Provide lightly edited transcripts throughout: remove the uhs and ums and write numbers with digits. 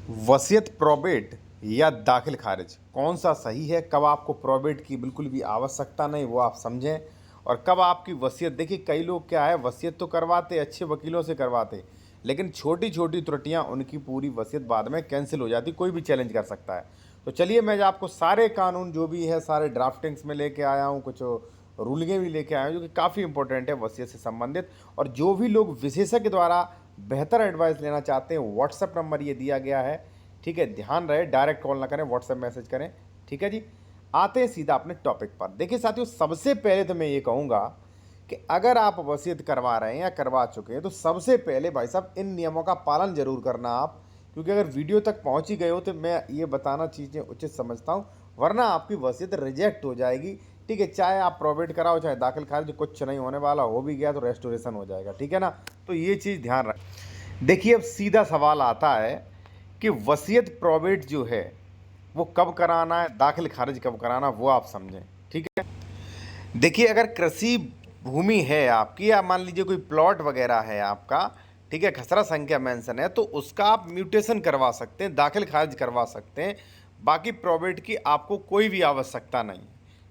वसीयत प्रोबेट या दाखिल खारिज कौन सा सही है? कब आपको प्रोबेट की बिल्कुल भी आवश्यकता नहीं वो आप समझें, और कब आपकी वसीयत। देखिए कई लोग क्या है, वसीयत तो करवाते, अच्छे वकीलों से करवाते, लेकिन छोटी छोटी त्रुटियां उनकी पूरी वसीयत बाद में कैंसिल हो जाती। कोई भी चैलेंज कर सकता है। तो चलिए मैं आपको सारे कानून जो भी है सारे ड्राफ्टिंग्स में लेके आया हूँ, कुछ रूलिंगें भी लेके आया हूँ जो कि काफ़ी इंपॉर्टेंट है वसीयत से संबंधित। और जो भी लोग विशेषज्ञ द्वारा बेहतर एडवाइस लेना चाहते हैं, व्हाट्सएप नंबर ये दिया गया है, ठीक है। ध्यान रहे, डायरेक्ट कॉल ना करें, व्हाट्सएप मैसेज करें, ठीक है जी। आते हैं सीधा अपने टॉपिक पर। देखिए साथियों, सबसे पहले तो मैं ये कहूँगा कि अगर आप वसीयत करवा रहे हैं या करवा चुके हैं तो सबसे पहले भाई साहब इन नियमों का पालन जरूर करना आप, क्योंकि अगर वीडियो तक पहुंच ही गए हो तो मैं ये बताना चीज़ें उचित समझता हूँ, वरना आपकी वसीयत रिजेक्ट हो जाएगी, ठीक है। चाहे आप प्रोबेट कराओ चाहे दाखिल खारिज, कुछ नहीं होने वाला, हो भी गया तो रेस्टोरेशन हो जाएगा, ठीक है ना। तो ये चीज़ ध्यान रखें। देखिए अब सीधा सवाल आता है कि वसीयत प्रोबेट जो है वो कब कराना है, दाखिल खारिज कब कराना, वो आप समझें, ठीक है। देखिए अगर कृषि भूमि है आपकी, या मान लीजिए कोई प्लॉट वगैरह है आपका, ठीक है, खसरा संख्या मेंशन है, तो उसका आप म्यूटेशन करवा सकते हैं, दाखिल खारिज करवा सकते हैं। बाकी प्रोबेट की आपको कोई भी आवश्यकता नहीं,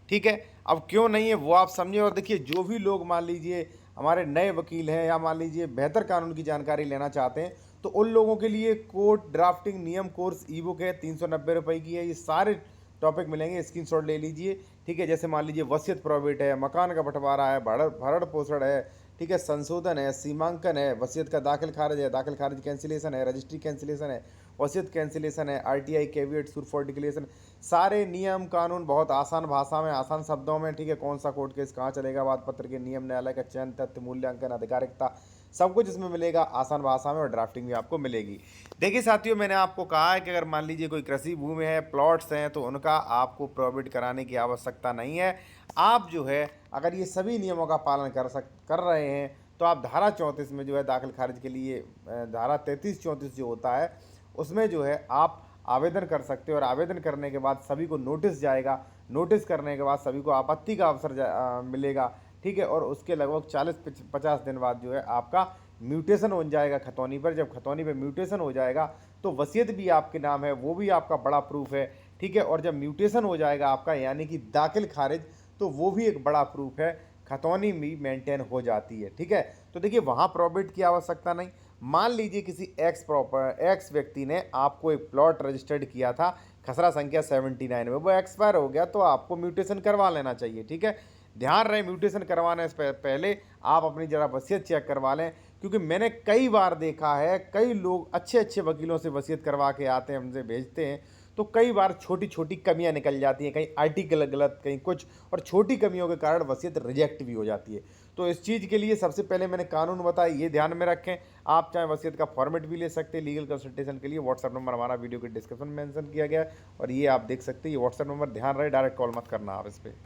ठीक है। अब क्यों नहीं है वो आप समझें। और देखिए जो भी लोग मान लीजिए हमारे नए वकील हैं, या मान लीजिए बेहतर कानून की जानकारी लेना चाहते हैं, तो उन लोगों के लिए कोर्ट ड्राफ्टिंग नियम कोर्स ई बुक है, 390 रुपये की है। ये सारे टॉपिक मिलेंगे, स्क्रीनशॉट ले लीजिए, ठीक है। जैसे मान लीजिए वसीयत प्रोबेट है, मकान का बंटवारा है, भरण पोषण है, ठीक है, संशोधन है, सीमांकन है, वसीयत का दाखिल खारिज है, दाखिल खारिज कैंसिलेशन है, रजिस्ट्री कैंसिलेशन है, वसीयत कैंसिलेशन है, आरटीआई कैविएट सुरफॉर डिक्लेरेशन, सारे नियम कानून बहुत आसान भाषा में, आसान शब्दों में, ठीक है। कौन सा कोर्ट केस कहाँ चलेगा, वाद पत्र के नियम, न्यायालय का चयन, तथ्य मूल्यांकन, आधिकारिकता, सब कुछ इसमें मिलेगा आसान भाषा में, और ड्राफ्टिंग भी आपको मिलेगी। देखिए साथियों, मैंने आपको कहा है कि अगर मान लीजिए कोई कृषि भूमि है, प्लॉट्स हैं, तो उनका आपको प्रोबेट कराने की आवश्यकता नहीं है। आप जो है अगर ये सभी नियमों का पालन कर रहे हैं, तो आप धारा 34 में जो है दाखिल खारिज के लिए धारा 33-34 जो होता है उसमें जो है आप आवेदन कर सकते हो, और आवेदन करने के बाद सभी को नोटिस जाएगा, नोटिस करने के बाद सभी को आपत्ति का अवसर मिलेगा, ठीक है। और उसके लगभग 40-50 दिन बाद जो है आपका म्यूटेशन हो जाएगा खतौनी पर। जब खतौनी पर म्यूटेशन हो जाएगा तो वसीयत भी आपके नाम है, वो भी आपका बड़ा प्रूफ है, ठीक है। और जब म्यूटेशन हो जाएगा आपका यानी कि दाखिल खारिज, तो वो भी एक बड़ा प्रूफ है, खतौनी भी मेंटेन हो जाती है, ठीक है। तो देखिए वहाँ प्रोबेट की आवश्यकता नहीं। मान लीजिए किसी एक्स व्यक्ति ने आपको एक प्लॉट रजिस्टर्ड किया था खसरा संख्या 79 में, वो एक्सपायर हो गया, तो आपको म्यूटेशन करवा लेना चाहिए, ठीक है। ध्यान रहे म्यूटेशन करवाने से पहले आप अपनी जरा वसीयत चेक करवा लें, क्योंकि मैंने कई बार देखा है कई लोग अच्छे अच्छे वकीलों से वसीयत करवा के आते हैं, हमसे भेजते हैं, तो कई बार छोटी छोटी कमियां निकल जाती हैं, कहीं आर्टिकल गलत, कहीं कुछ, और छोटी कमियों के कारण वसीयत रिजेक्ट भी हो जाती है। तो इस चीज़ के लिए सबसे पहले मैंने कानून बताया, ये ध्यान में रखें। आप चाहे वसीयत का फॉर्मेट भी ले सकते हैं। लीगल कंसल्टेशन के लिए व्हाट्सएप नंबर हमारा वीडियो के डिस्क्रिप्शन में मेंशन किया गया है, और ये आप देख सकते हैं, ये व्हाट्सएप नंबर, ध्यान रहे, डायरेक्ट कॉल मत करना आप इस पर।